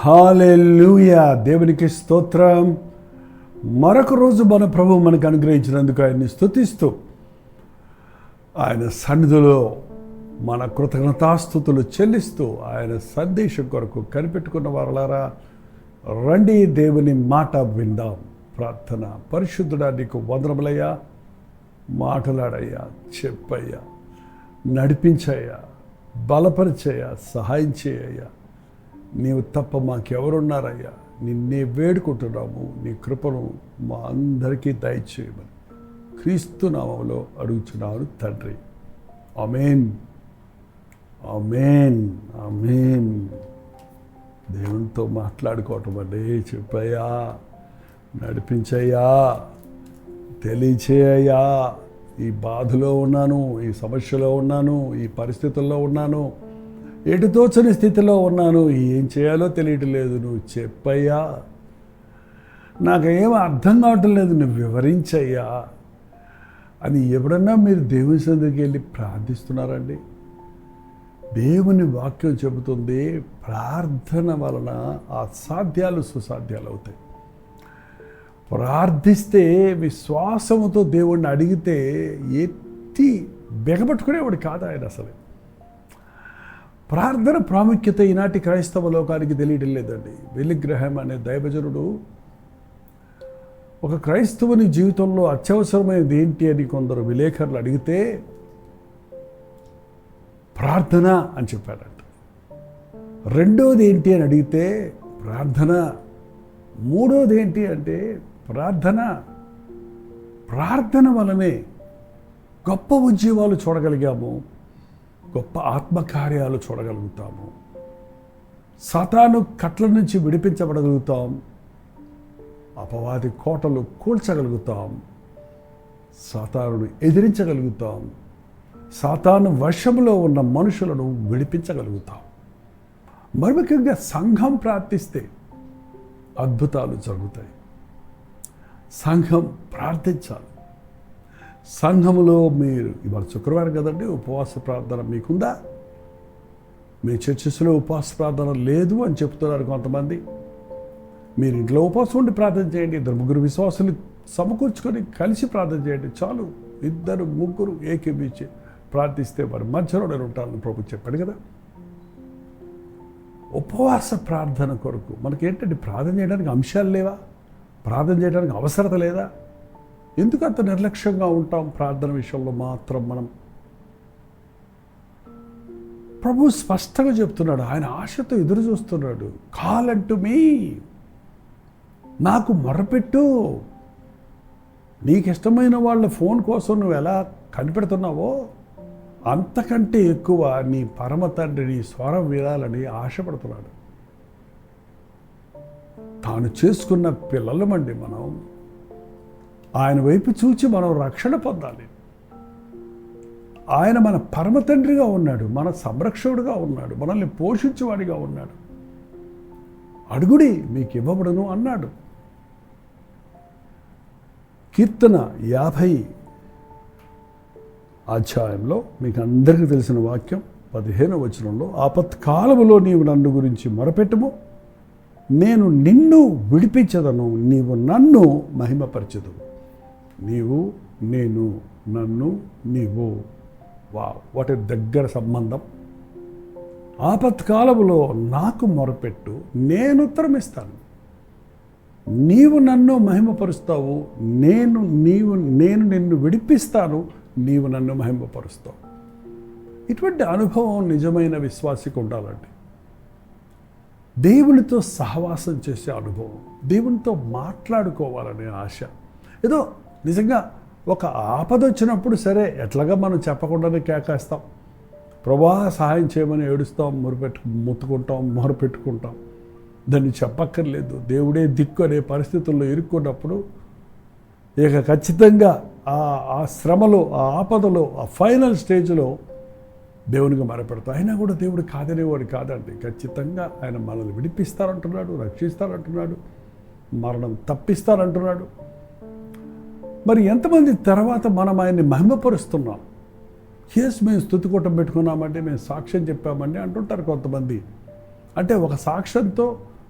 హల్లెలూయా, దేవునికి స్తోత్రం. మరొక రోజు మన ప్రభువు మనకు అనుగ్రహించినందుకు ఆయన్ని స్తుతిస్తూ ఆయన సన్నిధిలో మన కృతజ్ఞతాస్తుతులు చెల్లిస్తూ ఆయన సందేశం కొరకు కనిపెట్టుకున్న వారలారా రండి, దేవుని మాట విందాం. ప్రార్థన. పరిశుద్ధుడా, నీకు వందనములయ్యా. మాట్లాడయ్యా, చెప్పయ్యా, నడిపించయ్యా, బలపరిచయ్యా, సహాయం చేయయ్యా. నీవు తప్ప మాకెవరున్నారయ్యా? నిన్నే వేడుకుంటున్నాము. నీ కృపను మా అందరికీ దయచేయమని క్రీస్తు నామములో అడుగుచున్నాను తండ్రి. ఆమేన్, ఆమేన్, ఆమేన్. దేవునితో మాట్లాడుకోవటం అంటే చెప్పయ్యా, నడిపించయ్యా, తెలియచేయ్యా. ఈ బాధలో ఉన్నాను, ఈ సమస్యలో ఉన్నాను, ఈ పరిస్థితుల్లో ఉన్నాను, ఎటు తోచని స్థితిలో ఉన్నాను, ఏం చేయాలో తెలియటం లేదు. నువ్వు చెప్పయ్యా, నాకేం అర్థం కావటం లేదు, నువ్వు వివరించయ్యా అని ఎప్పుడన్నా మీరు దేవుని సన్నిధికి వెళ్ళి ప్రార్థిస్తున్నారండి? దేవుని వాక్యం చెబుతుంది, ప్రార్థన వలన అసాధ్యాలు సుసాధ్యాలు అవుతాయి. ప్రార్థిస్తే విశ్వాసముతో దేవుణ్ణి అడిగితే ఎత్తి బెగపట్టుకునేవాడు కాదు ఆయన. అసలు ప్రార్థన ప్రాముఖ్యత ఈనాటి క్రైస్తవ లోకానికి తెలియడం లేదండి. బిల్లీ గ్రహాం అనే దైవజనుడు ఒక క్రైస్తవుని జీవితంలో అత్యవసరమైనది ఏంటి అని కొందరు విలేకరులు అడిగితే ప్రార్థన అని చెప్పాడంట. రెండోది ఏంటి అని అడిగితే ప్రార్థన. మూడోది ఏంటి అంటే ప్రార్థన. ప్రార్థన వలనే గొప్ప ఉద్యోగాలు చూడగలిగాము, గొప్ప ఆత్మకార్యాలు చూడగలుగుతాము, సాతాను కట్ల నుంచి విడిపించబడగలుగుతాం, అపవాది కోటలు కూల్చగలుగుతాం, సాతానును ఎదిరించగలుగుతాం, సాతాను వశంలో ఉన్న మనుషులను విడిపించగలుగుతాం. మరి ముఖ్యంగా సంఘం ప్రార్థిస్తే అద్భుతాలు జరుగుతాయి. సంఘం ప్రార్థించాలి. సంఘములో మీరు ఇవాళ శుక్రవారం కదండి, ఉపవాస ప్రార్థన మీకుందా? మీ చర్చెస్లో ఉపవాస ప్రార్థన లేదు అని చెప్తున్నారు కొంతమంది. మీరు ఇంట్లో ఉపవాసం ఉండి ప్రార్థన చేయండి. 2-3 విశ్వాసులు సమకూర్చుకొని కలిసి ప్రార్థన చేయండి చాలు. 2-3 ఏకీభించి ప్రార్థిస్తే మరి మధ్యలో నేను ఉంటానని ప్రభు చెప్పాడు కదా. ఉపవాస ప్రార్థన కొరకు మనకేంటంటే ప్రార్థన చేయడానికి అంశాలు లేవా? ప్రార్థన చేయడానికి అవసరత లేదా? ఎందుకు అంత నిర్లక్ష్యంగా ఉంటాం ప్రార్థన విషయంలో మాత్రం మనం? ప్రభు స్పష్టంగా చెప్తున్నాడు, ఆయన ఆశతో ఎదురు చూస్తున్నాడు. కాల్ అంటు మీ, నాకు మొరపెట్టు. నీకు ఇష్టమైన వాళ్ళ ఫోన్ కోసం నువ్వు ఎలా కనిపెడుతున్నావో అంతకంటే ఎక్కువ నీ పరమ తండ్రి నీ స్వరం వినాలని ఆశపడుతున్నాడు. తాను చేసుకున్న పిల్లలమండి మనం. ఆయన వైపు చూచి మనం రక్షణ పొందాలి. ఆయన మన పరమ తండ్రిగా ఉన్నాడు, మన సంరక్షకుడుగా ఉన్నాడు, మనల్ని పోషించేవాడిగా ఉన్నాడు. అడుగుడి మీకు ఇవ్వబడును అన్నాడు. కీర్తన 50 అధ్యాయంలో మీకు అందరికీ తెలిసిన వాక్యం 15వ వచనంలో, ఆపత్కాలములో నీవు నన్ను గురించి మొరపెట్టుము, నేను నిన్ను విడిపించదను, నీవు నన్ను మహిమపరచదువు. నీవు, నేను, నన్ను, నీవు. వాటి దగ్గర సంబంధం. ఆపత్కాలములో నాకు మొరపెట్టు, నేను ఉత్తరం ఇస్తాను. నీవు నన్ను మహిమపరుస్తావు, నేను నిన్ను విడిపిస్తాను, నీవు నన్ను మహిమపరుస్తావు. ఇటువంటి అనుభవం నిజమైన విశ్వాసికి ఉండాలండి. దేవునితో సహవాసం చేసే అనుభవం, దేవునితో మాట్లాడుకోవాలనే ఆశ. ఏదో నిజంగా ఒక ఆపద వచ్చినప్పుడు సరే ఎట్లాగా మనం చెప్పకుండానే కేకేస్తాం, ప్రభా సహాయం చేయమని ఏడుస్తాం, మొత్తుకుంటాం, మొరపెట్టుకుంటాం. దాన్ని చెప్పక్కర్లేదు. దేవుడే దిక్కు అనే పరిస్థితుల్లో ఇరుక్కున్నప్పుడు ఇక ఖచ్చితంగా ఆ శ్రమలో, ఆ ఆపదలో, ఆ ఫైనల్ స్టేజ్లో దేవునికి మొరపెడతాం. అయినా కూడా దేవుడు కాదనేవాడు కాదండి. ఖచ్చితంగా ఆయన మనల్ని విడిపిస్తారంటున్నాడు, రక్షిస్తారంటున్నాడు, మరణం తప్పిస్తారంటున్నాడు. మరి ఎంతమంది తర్వాత మనం ఆయన్ని మహిమపరుస్తున్నాం? మేము స్తుతికూటం పెట్టుకున్నామండి, మేము సాక్ష్యం చెప్పామండి అంటుంటారు కొంతమంది. అంటే ఒక సాక్ష్యంతో,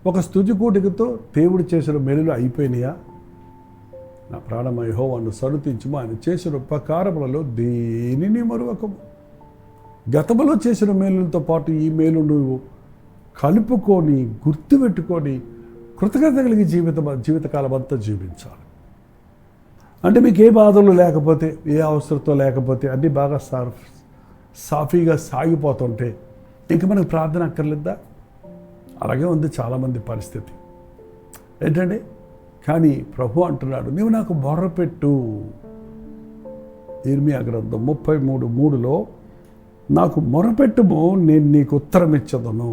ఒక స్తుతికూటికతో దేవుడు చేసిన మేలులు అయిపోయినాయా? నా ప్రాణమా యెహోవాను సన్నుతించుము, ఆయన చేసిన ఉపకారములలో దేనిని మరువకము. గతంలో చేసిన మేలులతో పాటు ఈ మేలు నువ్వు కలుపుకొని, గుర్తుపెట్టుకొని, కృతజ్ఞత కలిగి జీవితకాలం అంతా జీవించాలి. అంటే మీకు ఏ బాధలు లేకపోతే, ఏ అవసరంతో లేకపోతే, అన్నీ బాగా సాఫీగా సాగిపోతుంటే ఇంక మనకు ప్రార్థన అక్కర్లేదా? అలాగే ఉంది చాలామంది పరిస్థితి ఏంటంటే. కానీ ప్రభు అంటున్నాడు, నీవు నాకు మొర్రపెట్టు. ఇర్మియా గ్రంథం 33:3లో నాకు మొరపెట్టుము, నేను నీకు ఉత్తరం ఇచ్చదను.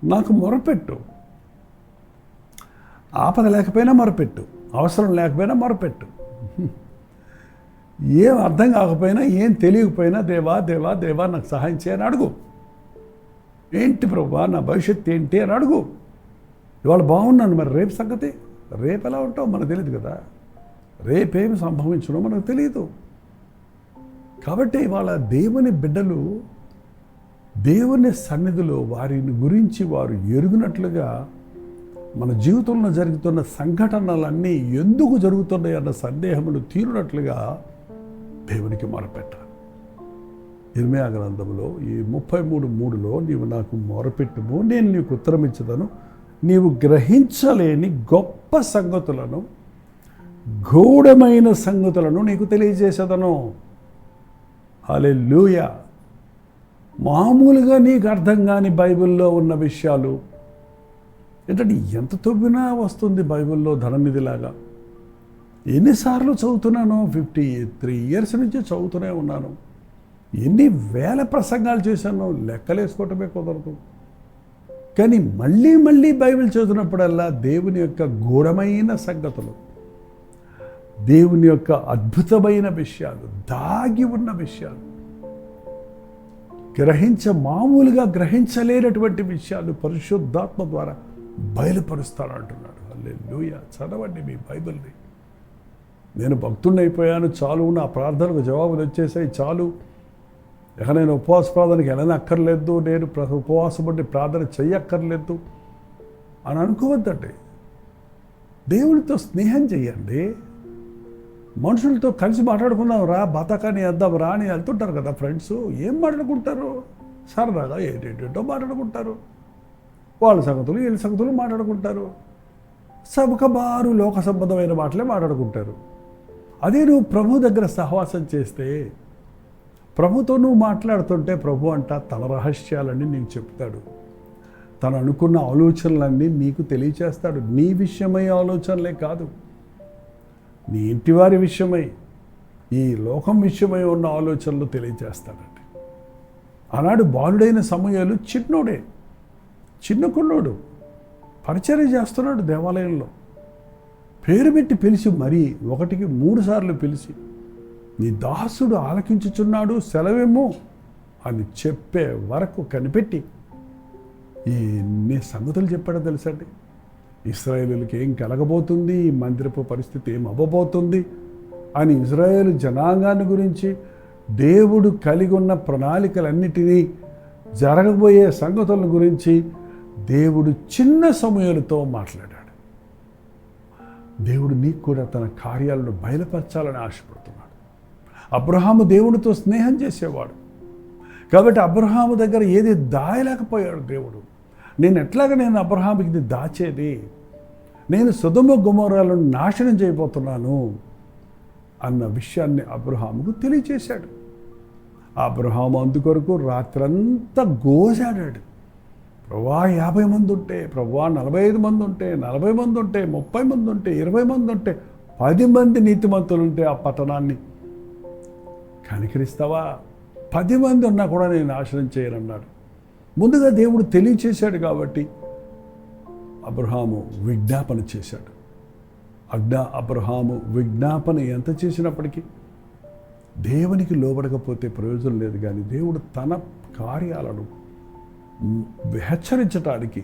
నాకు మొరపెట్టు. ఆపద లేకపోయినా మొరపెట్టు, అవసరం లేకపోయినా మొరపెట్టు. ఏం అర్థం కాకపోయినా, ఏం తెలియకపోయినా, దేవా దేవా దేవా నాకు సహాయం చేయని అడుగు. ఏంటి ప్రభువా నా భవిష్యత్తు ఏంటి అని అడుగు. ఇవాళ బాగున్నాను, మరి రేపు సంగతి, రేపు ఎలా ఉంటావు మనకు తెలియదు కదా. రేపేమి సంభవించడం మనకు తెలియదు. కాబట్టి ఇవాళ దేవుని బిడ్డలు దేవుని సన్నిధిలో వారిని గురించి వారు ఎరుగునట్లుగా మన జీవితంలో జరుగుతున్న సంఘటనలన్నీ ఎందుకు జరుగుతున్నాయి అన్న సందేహములు తీరునట్లుగా దేవునికి మొరపెట్టాలి. ఇర్మియా గ్రంథంలో ఈ 33:3లో నీవు నాకు మొరపెట్టుము, నేను నీకు ఉత్తరం ఇచ్చదను, నీవు గ్రహించలేని గొప్ప సంగతులను, గూఢమైన సంగతులను నీకు తెలియజేసేదను. హల్లెలూయా. మామూలుగా నీకు అర్థం కాని బైబిల్లో ఉన్న విషయాలు ఏంటంటే, ఎంత తవ్వినా వస్తుంది బైబిల్లో ధననిధిలాగా. ఎన్నిసార్లు చదువుతున్నాను, 53 ఇయర్స్ నుంచి చదువుతూనే ఉన్నాను. ఎన్ని వేల ప్రసంగాలు చేశాను, లెక్కలేసుకోవటమే కుదరదు. కానీ మళ్ళీ మళ్ళీ బైబిల్ చదివినప్పుడల్లా దేవుని యొక్క గూఢమైన సంగతులు, దేవుని యొక్క అద్భుతమైన విషయాలు, దాగి ఉన్న విషయాలు, మామూలుగా గ్రహించలేనటువంటి విషయాలు పరిశుద్ధాత్మ ద్వారా బయలుపరుస్తానంటున్నాడు. హల్లెలూయా. చదవండి మీ బైబిల్ని. నేను భక్తుడిని అయిపోయాను, చాలు, నా ప్రార్థనకు జవాబులు వచ్చేసాయి, చాలు, ఇక నేను ఉపవాస ప్రార్థనకి వెళ్ళనక్కర్లేదు, నేను ఉపవాసం ఉండి ప్రార్థన చెయ్యక్కర్లేదు అని అనుకోవద్దండి. దేవుడితో స్నేహం చెయ్యండి. మనుషులతో కలిసి మాట్లాడుకుందాం రా, బతకాని వేద్దాం రా అని వెళ్తుంటారు కదా ఫ్రెండ్స్. ఏం మాట్లాడుకుంటారు? సరదాగా ఏంటేంటో మాట్లాడుకుంటారు. వాళ్ళ సంగతులు వీళ్ళ సంగతులు మాట్లాడుకుంటారు. సబకబారు లోక సంబంధమైన మాటలే మాట్లాడుకుంటారు. అదే నువ్వు ప్రభు దగ్గర సహవాసం చేస్తే, ప్రభుతో నువ్వు మాట్లాడుతుంటే ప్రభు అంట తన రహస్యాలన్నీ నీకు చెప్తాడు. తను అనుకున్న ఆలోచనలన్నీ నీకు తెలియచేస్తాడు. నీ విషయమై ఆలోచనలే కాదు, నీ ఇంటివారి విషయమై, ఈ లోకం విషయమై ఉన్న ఆలోచనలు తెలియచేస్తాడండి. ఆనాడు బాలుడైన సమూయేలు చిన్నోడే, చిన్న కున్నోడు, పరిచర్య చేస్తున్నాడు దేవాలయంలో. పేరు పెట్టి పిలిచి, మరీ 1కి 3 సార్లు పిలిచి, నీ దాసుడు ఆలకించుచున్నాడు, సెలవేమో అని చెప్పే వరకు కనిపెట్టి ఎన్ని సంగతులు చెప్పాడో తెలుసండి. ఇశ్రాయేలుకి ఏం కలగబోతుంది, ఈ మందిరపు పరిస్థితి ఏం అవ్వబోతుంది అని ఇశ్రాయేలు జనాంగాన్ని గురించి, దేవుడు కలిగి ఉన్న ప్రణాళికలన్నిటినీ, జరగబోయే సంగతుల గురించి దేవుడు చిన్న సమూయేలుతో మాట్లాడాడు. దేవుడు నీకు కూడా తన కార్యాలను బయలుపరచాలని ఆశపడుతున్నాడు. అబ్రహాము దేవుడితో స్నేహం చేసేవాడు కాబట్టి అబ్రహాము దగ్గర ఏది దాయలేకపోయాడు దేవుడు. నేను అబ్రహాముకి ఇది దాచేది, నేను సొదొమ గొమొర్రాలను నాశనం చేయబోతున్నాను అన్న విషయాన్ని అబ్రహాముకు తెలియచేశాడు. అబ్రహాము అందుకొరకు రాత్రంతా గోజాడాడు. ప్రభువా 50 మంది ఉంటే, ప్రభువా 45 మంది ఉంటే, 40 మంది ఉంటే, 30 మంది ఉంటే, 20 మంది ఉంటే, 10 మంది నీతిమంతులు ఉంటే ఆ పట్టణాన్ని కనికరిస్తావా? 10 మంది ఉన్నా కూడా నేను నాశనం చేయనన్నాడు. ముందుగా దేవుడు తెలియచేశాడు కాబట్టి అబ్రహాము విజ్ఞాపన చేశాడు. అబ్రహాము విజ్ఞాపన ఎంత చేసినప్పటికీ దేవునికి లోబడకపోతే ప్రయోజనం లేదు. కానీ దేవుడు తన కార్యాలను హెచ్చరించడానికి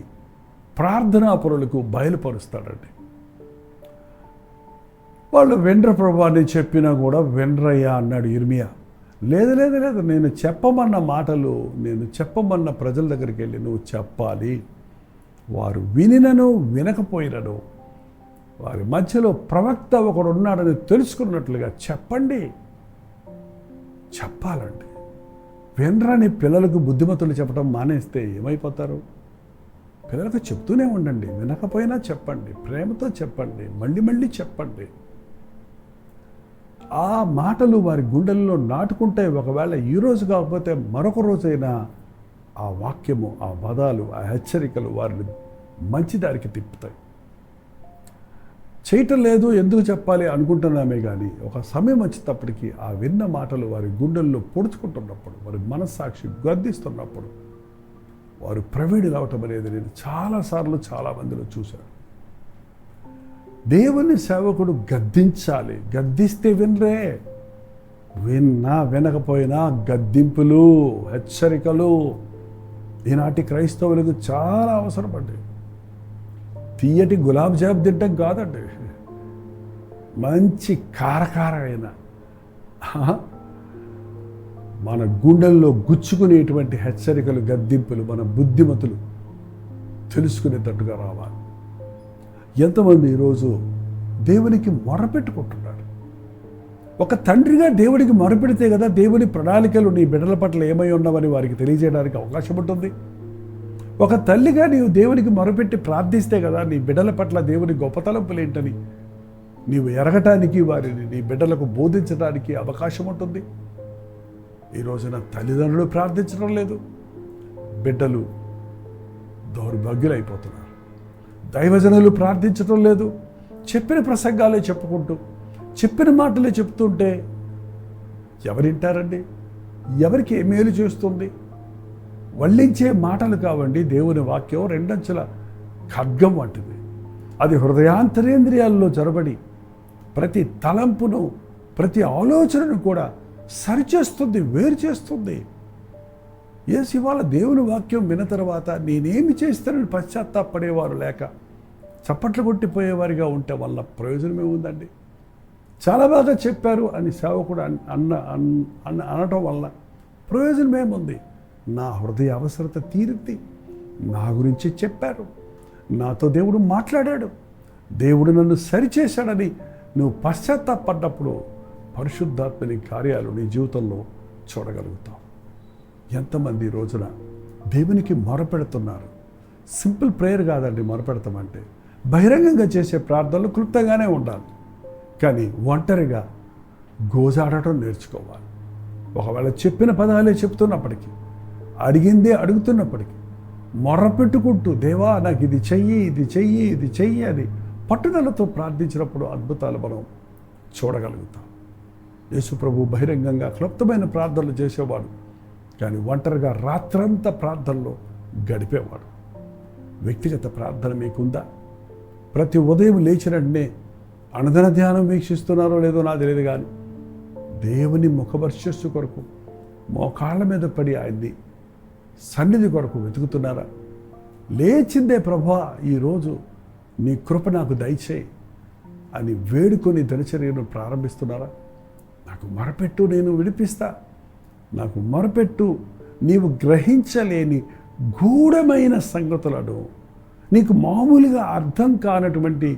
ప్రార్థనాపరులకు బయలుపరుస్తాడండి. వాళ్ళు వెండ్ర ప్రభాని చెప్పినా కూడా వెండ్రయ్యా అన్నాడు ఇర్మియా. లేదు లేదు లేదు, నేను చెప్పమన్న మాటలు, నేను చెప్పమన్న ప్రజల దగ్గరికి వెళ్ళి నువ్వు చెప్పాలి. వారు వినినను వినకపోయినను వారి మధ్యలో ప్రవక్త ఒకడు ఉన్నాడని తెలుసుకున్నట్లుగా చెప్పాలండి. వినరాని పిల్లలకు బుద్ధిమతులు చెప్పడం మానేస్తే ఏమైపోతారు? పిల్లలకు చెప్తూనే ఉండండి, వినకపోయినా చెప్పండి, ప్రేమతో చెప్పండి, మళ్ళీ మళ్ళీ చెప్పండి. ఆ మాటలు వారి గుండెల్లో నాటుకుంటే ఒకవేళ ఈరోజు కాకపోతే మరొక రోజైనా ఆ వాక్యము, ఆ పదాలు, ఆ హెచ్చరికలు వారిని మంచి దారికి తిప్పుతాయి. చేయటం లేదు, ఎందుకు చెప్పాలి అనుకుంటున్నామే కానీ ఒక సమయం వచ్చేటప్పటికీ ఆ విన్న మాటలు వారి గుండెల్లో పొడుచుకుంటున్నప్పుడు, వారి మనస్సాక్షి గద్దిస్తున్నప్పుడు వారు ప్రవీణులు అవటం అనేది నేను చాలాసార్లు చాలామందిలో చూశాను. దేవుని సేవకుడు గద్దించాలి. గద్దిస్తే వినరే, వినకపోయినా గద్దింపులు, హెచ్చరికలు ఈనాటి క్రైస్తవులకు చాలా అవసరపడ్డాయి. తీయటి గులాబ్ జామ్ తింటాం కాదండి, మంచి కారకారమైన మన గుండెల్లో గుచ్చుకునేటువంటి హెచ్చరికలు, గద్దింపులు మన బుద్ధిమతులు తెలుసుకునేటట్టుగా రావాలి. ఎంతమంది ఈరోజు దేవునికి మొరపెట్టుకుంటున్నారు? ఒక తండ్రిగా దేవుడికి మొరపెడితే కదా దేవుని ప్రణాళికలు నీ బిడ్డల పట్ల ఏమై ఉన్నావని వారికి తెలియజేయడానికి అవకాశం ఉంటుంది. ఒక తల్లిగా నీవు దేవునికి మొరపెట్టి ప్రార్థిస్తే కదా నీ బిడ్డల పట్ల దేవుని గొప్పతలంపులేంటని నీవు ఎరగటానికి, వారిని నీ బిడ్డలకు బోధించడానికి అవకాశం ఉంటుంది. ఈ రోజున తల్లిదండ్రులు ప్రార్థించడం లేదు, బిడ్డలు దౌర్భాగ్యులైపోతున్నారు. దైవజనులు ప్రార్థించడం లేదు, చెప్పిన ప్రసంగాలే చెప్పుకుంటూ, చెప్పిన మాటలే చెప్తుంటే ఎవరింటారండి? ఎవరికి ఏ మేలు చేస్తుంది? వల్లించే మాటలు కావండి. దేవుని వాక్యం రెండంచెల ఖడ్గం వంటిది. అది హృదయాంతరేంద్రియాల్లో జొరబడి ప్రతి తలంపును, ప్రతి ఆలోచనను కూడా సరిచేస్తుంది, వేరు చేస్తుంది. ఇవాళ దేవుని వాక్యం విన్న తర్వాత నేనేమి చేస్తానని పశ్చాత్తాపడేవారు లేక చప్పట్లు కొట్టిపోయేవారిగా ఉంటే వల్ల ప్రయోజనమే ఉందండి. చాలా బాగా చెప్పారు అని సేవకుడు అనటం వల్ల ప్రయోజనమేముంది? నా హృదయ అవసరత తీరింది, నా గురించి చెప్పారు, నాతో దేవుడు మాట్లాడాడు, దేవుడు నన్ను సరిచేశాడని నువ్వు పశ్చాత్తాపడ్డప్పుడు పరిశుద్ధాత్మని కార్యాలు నీ జీవితంలో చూడగలుగుతావు. ఎంతమంది ఈ రోజున దేవునికి మొరపెడుతున్నారు? సింపుల్ ప్రేయర్ కాదండి మొరపెడతామంటే. బహిరంగంగా చేసే ప్రార్థనలు క్లుప్తంగానే ఉండాలి, కానీ ఒంటరిగా గోజాడటం నేర్చుకోవాలి. ఒకవేళ చెప్పిన పదాలే చెప్తున్నప్పటికీ, అడిగిందే అడుగుతున్నప్పటికీ మొర్రపెట్టుకుంటూ దేవా నాకు ఇది చెయ్యి, ఇది చెయ్యి, ఇది చెయ్యి అని పట్టుదలతో ప్రార్థించినప్పుడు అద్భుతాలు మనం చూడగలుగుతాం. యేసు ప్రభు బహిరంగంగా క్లుప్తమైన ప్రార్థనలు చేసేవాడు, కానీ ఒంటరిగా రాత్రంతా ప్రార్థనలో గడిపేవాడు. వ్యక్తిగత ప్రార్థన మీకుందా? ప్రతి ఉదయం లేచినట్నే అనుదిన ధ్యానం వీక్షిస్తున్నారో లేదో నాకు తెలియదు, కానీ దేవుని ముఖవర్చస్సు కొరకు మోకాళ్ళ మీద పడి ఆయన్ని సన్నిధి కొరకు వెతుకుతున్నారా? లేచిందే ప్రభువా ఈరోజు నీ కృప నాకు దయచేయి అని వేడుకొని దినచర్యను ప్రారంభిస్తున్నారా? నాకు మొరపెట్టు, నేను విడిపిస్తా, నాకు మొరపెట్టు, నీవు గ్రహించలేని గూఢమైన సంగతులను, నీకు మామూలుగా అర్థం కానటువంటి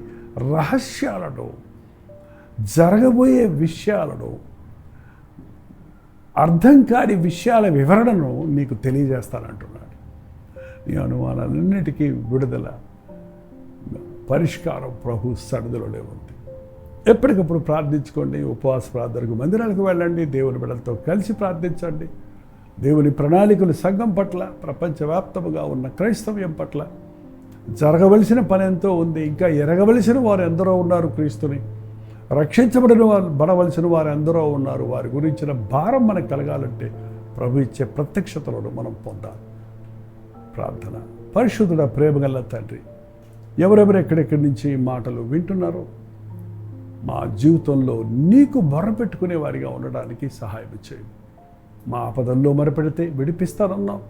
రహస్యాలను, జరగబోయే విషయాలను, అర్థం కాని విషయాల వివరణను నీకు తెలియజేస్తానంటున్నాడు. నీ అనుమానాలన్నిటికీ విడుదల, పరిష్కారం ప్రభు సన్నిధిలోనే ఉంది. ఎప్పటికప్పుడు ప్రార్థించుకోండి. ఉపవాస ప్రార్థనకు మందిరాలకు వెళ్ళండి, దేవుని బిడ్డలతో కలిసి ప్రార్థించండి. దేవుని ప్రణాళికలు సంఘం పట్ల, ప్రపంచవ్యాప్తముగా ఉన్న క్రైస్తవ్యం పట్ల జరగవలసిన పని ఎంతో ఉంది. ఇంకా ఎరగవలసిన వారు ఎందరో ఉన్నారు, క్రీస్తుని బడవలసిన వారు ఎందరో ఉన్నారు. వారి గురించిన భారం మనకు కలగాలంటే ప్రభు ఇచ్చే ప్రత్యక్షతలను మనం పొందాలి. ప్రార్థన. పరిశుద్ధుడ, ప్రేమగల తండ్రి, ఎవరెవరు ఎక్కడెక్కడి నుంచి మాటలు వింటున్నారో మా జీవితంలో నీకు మొరపెట్టుకునే వారిగా ఉండడానికి సహాయం చేయి. మా ఆపదల్లో మొరపెడితే విడిపిస్తానన్నావు.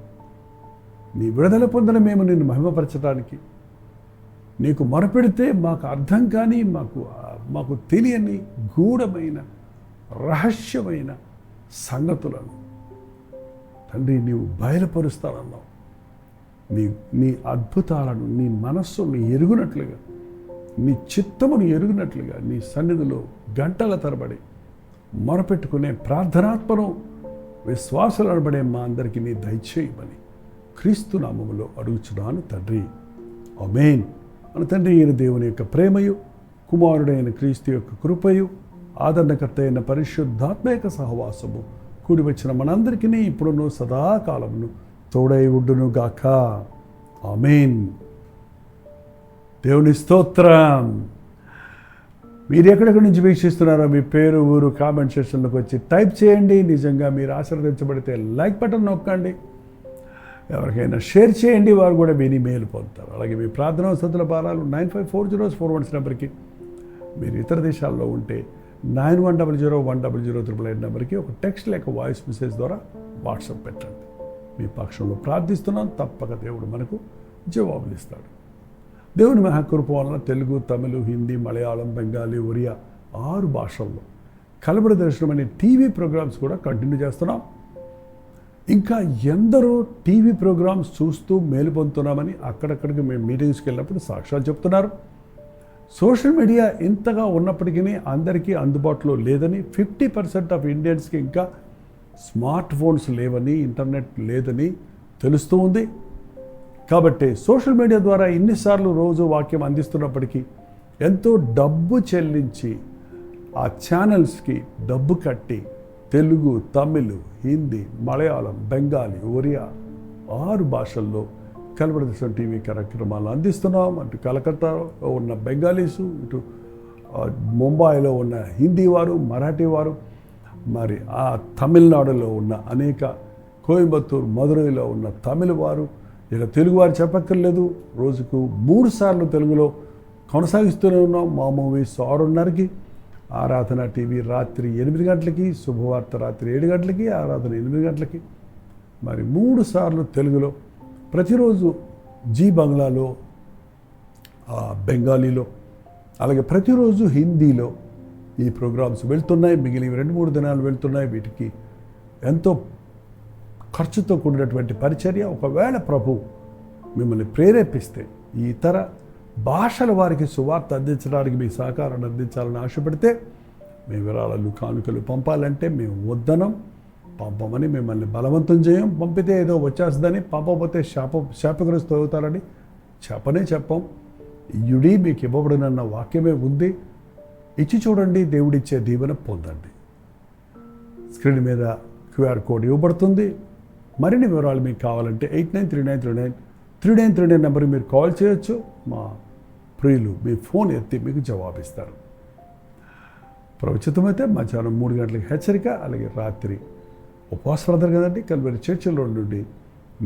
నీ విడుదల పొందిన మేము నిన్ను మహిమపరచడానికి, నీకు మొరపెడితే మాకు అర్థం కాని మాకు తెలియని గూఢమైన రహస్యమైన సంగతులను తండ్రి నీవు బయలుపరుస్తానన్నావు. నీ అద్భుతాలను నీ మనస్సును ఎరుగునట్లుగా, నీ చిత్తమును ఎరుగునట్లుగా నీ సన్నిధిలో గంటల తరబడి మొరపెట్టుకునే ప్రార్థనాత్మను విశ్వాసాలు అనబడే మా అందరికీ నీ దయచేయమని క్రీస్తు నామములో అడుగుచున్నాను తండ్రి. ఆమేన్. మన తండ్రి అయిన దేవుని యొక్క ప్రేమయు, కుమారుడైన క్రీస్తు యొక్క కృపయు, ఆదరణకర్త అయిన పరిశుద్ధాత్మ యొక్క సహవాసము కూడి వచ్చిన మనందరికీ ఇప్పుడును సదాకాలమును తోడై ఉండును గాక. ఆమేన్. దేవుని స్తోత్రం. మీరు ఎక్కడెక్కడి నుంచి వీక్షిస్తున్నారో మీ పేరు, ఊరు కామెంట్ సెక్షన్లోకి వచ్చి టైప్ చేయండి. నిజంగా మీరు ఆశీర్వదించబడితే లైక్ బటన్ నొక్కండి. ఎవరికైనా షేర్ చేయండి, వారు కూడా విని మేలు పొందుతారు. అలాగే మీ ప్రార్థనా వసతుల భారాలు 954041 నెంబర్కి, మీరు ఇతర దేశాల్లో ఉంటే 91001008 నెంబర్కి ఒక టెక్స్ట్ లేక వాయిస్ మెసేజ్ ద్వారా వాట్సాప్ పెట్టండి. మీ పక్షంలో ప్రార్థిస్తున్నాం. తప్పక దేవుడు మనకు జవాబులు ఇస్తాడు. దేవుని మహాకృప వలన తెలుగు, తమిళ, హిందీ, మలయాళం, బెంగాలీ, ఒరియా 6 భాషల్లో కలబడి దర్శనం అనే టీవీ ప్రోగ్రామ్స్ కూడా కంటిన్యూ చేస్తున్నాం. ఇంకా ఎందరో టీవీ ప్రోగ్రామ్స్ చూస్తూ మేలు పొందుతున్నామని అక్కడక్కడికి మేము మీటింగ్స్కి వెళ్ళినప్పుడు సాక్ష్యాలు చెప్తున్నారు. సోషల్ మీడియా ఇంతగా ఉన్నప్పటికీ అందరికీ అందుబాటులో లేదని, 50% ఆఫ్ ఇండియన్స్కి ఇంకా స్మార్ట్ ఫోన్స్ లేవని, ఇంటర్నెట్ లేదని తెలుస్తూ ఉంది. కాబట్టి సోషల్ మీడియా ద్వారా ఇన్నిసార్లు రోజు వాక్యం అందిస్తున్నప్పటికీ ఎంతో డబ్బు చెల్లించి ఆ ఛానల్స్కి డబ్బు కట్టి తెలుగు, తమిళ్, హిందీ, మలయాళం, బెంగాలీ, ఒరియా 6 భాషల్లో కలబడి దర్శనం టీవీ కార్యక్రమాలు అందిస్తున్నాం. అటు కలకత్తాలో ఉన్న బెంగాలీసు, ఇటు ముంబాయిలో ఉన్న హిందీ వారు, మరాఠీ వారు, మరి ఆ తమిళనాడులో ఉన్న అనేక, కోయంబత్తూరు, మదురైలో ఉన్న తమిళ వారు, ఇక తెలుగువారు చెప్పక్కర్లేదు. రోజుకు 3 సార్లు తెలుగులో కొనసాగిస్తూనే ఉన్నాం. మా మూవీస్ 6:30కి, ఆరాధన టీవీ రాత్రి 8 గంటలకి, శుభవార్త రాత్రి 7 గంటలకి, ఆరాధన 8 గంటలకి, మరి 3 సార్లు తెలుగులో, ప్రతిరోజు జీ బంగ్లాలో, బెంగాలీలో, అలాగే ప్రతిరోజు హిందీలో ఈ ప్రోగ్రామ్స్ వెళ్తున్నాయి. మిగిలిన 2-3 దినాలు వెళ్తున్నాయి. వీటికి ఎంతో ఖర్చుతో కూడినటువంటి పరిచర్య. ఒకవేళ ప్రభు మిమ్మల్ని ప్రేరేపిస్తే ఈ ఇతర భాషల వారికి సువార్త అందించడానికి మీ సహకారాన్ని అందించాలని ఆశపడితే, మీ విరాళాలు, కానుకలు పంపాలంటే మేము వద్దనం, పంపమని మిమ్మల్ని బలవంతం చేయం. పంపితే ఏదో వచ్చేస్తుందని, పంపకపోతే శాపగ్రస్తు అవుతారని చెప్పం. ఇయుడి మీకు ఇవ్వబడినన్న వాక్యమే ఉంది. ఇచ్చి చూడండి, దేవుడిచ్చే దీవెన పొందండి. స్క్రీన్ మీద QR కోడ్ ఇవ్వబడుతుంది. మరిన్ని వివరాలు మీకు కావాలంటే 8939393939 నెంబర్కి మీరు కాల్ చేయొచ్చు. మా ప్రియులు మీ ఫోన్ ఎత్తి మీకు జవాబిస్తారు. ప్రవచితమైతే మధ్యాహ్నం 3 గంటలకు హెచ్చరిక, అలాగే రాత్రి ఉపవాస ప్రార్థన కదండి. కల్వరి చర్చిలో నుండి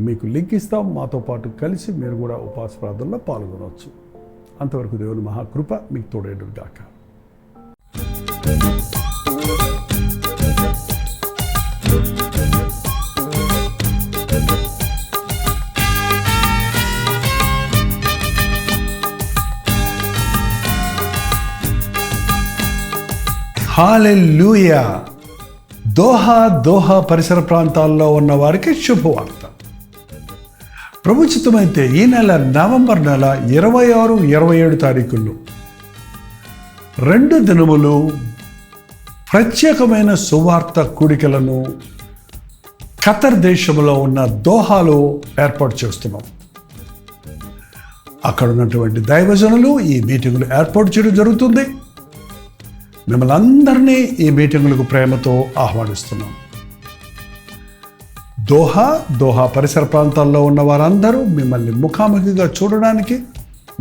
మీకు లింక్ ఇస్తాం. మాతో పాటు కలిసి మీరు కూడా ఉపవాస ప్రార్థనలో పాల్గొనవచ్చు. అంతవరకు దేవుని మహాకృప మీకు తోడేడును గాక. హల్లెలూయా. దోహా పరిసర ప్రాంతాల్లో ఉన్న వారికి శుభవార్త. ప్రభుత్వమైతే ఈ నెల నవంబర్ నెల 26, 27 తారీఖుల్లో 2 దినములు ప్రత్యేకమైన సువార్త కూడికలను ఖతర్ దేశంలో ఉన్న దోహాలో ఏర్పాటు చేస్తున్నాం. అక్కడ ఉన్నటువంటి దైవజనులు ఈ మీటింగులు ఏర్పాటు చేయడం జరుగుతుంది. మిమ్మల్ని అందరినీ ఈ మీటింగులకు ప్రేమతో ఆహ్వానిస్తున్నాం. దోహా పరిసర ప్రాంతాల్లో ఉన్న వారందరూ మిమ్మల్ని ముఖాముఖిగా చూడడానికి,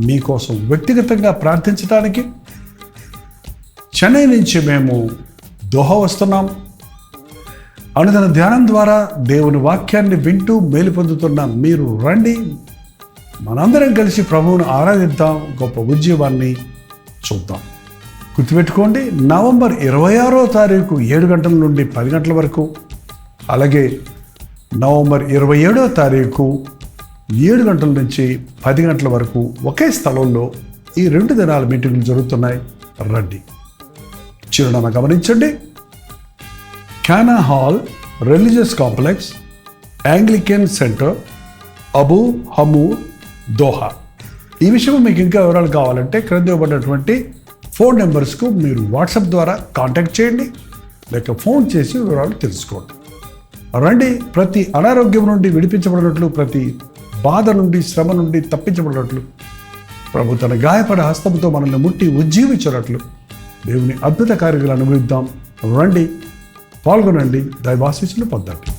మీకోసం వ్యక్తిగతంగా ప్రార్థించడానికి చెన్నై నుంచి మేము దోహా వస్తున్నాం. అనుదిన ధ్యానం ద్వారా దేవుని వాక్యాన్ని వింటూ మేలు పొందుతున్న మీరు రండి. మనందరం కలిసి ప్రభువును ఆరాధిద్దాం, గొప్ప ఉద్యమాన్ని చూద్దాం. గుర్తుపెట్టుకోండి, నవంబర్ 26వ తారీఖు 7 గంటల నుండి 10 గంటల వరకు, అలాగే నవంబర్ 27వ తారీఖు 7 గంటల నుంచి 10 గంటల వరకు ఒకే స్థలంలో ఈ 2 దినాల మీటింగ్లు జరుగుతున్నాయి. రండి. చిరునామా గమనించండి. Cana hall, religious complex, Anglican centre, Abu Hamour, Doha. ఈ విషయం మీకు ఇంకా వివరాలు కావాలంటే క్రింద ఇవ్వబడినటువంటి ఫోన్ నెంబర్స్కు మీరు వాట్సాప్ ద్వారా కాంటాక్ట్ చేయండి, లేక ఫోన్ చేసి వివరాలు తెలుసుకోండి. రండి. ప్రతి అనారోగ్యం నుండి విడిపించబడినట్లు, ప్రతి బాధ నుండి, శ్రమ నుండి తప్పించబడినట్లు, ప్రభు తన గాయపడ హస్తంతో మనల్ని ముట్టి ఉజ్జీవించినట్లు దేవుని అద్భుత కార్యాలను అనుభవిద్దాం. రండి, పాల్గొనండి, దైవాశీస్సులు పొందండి.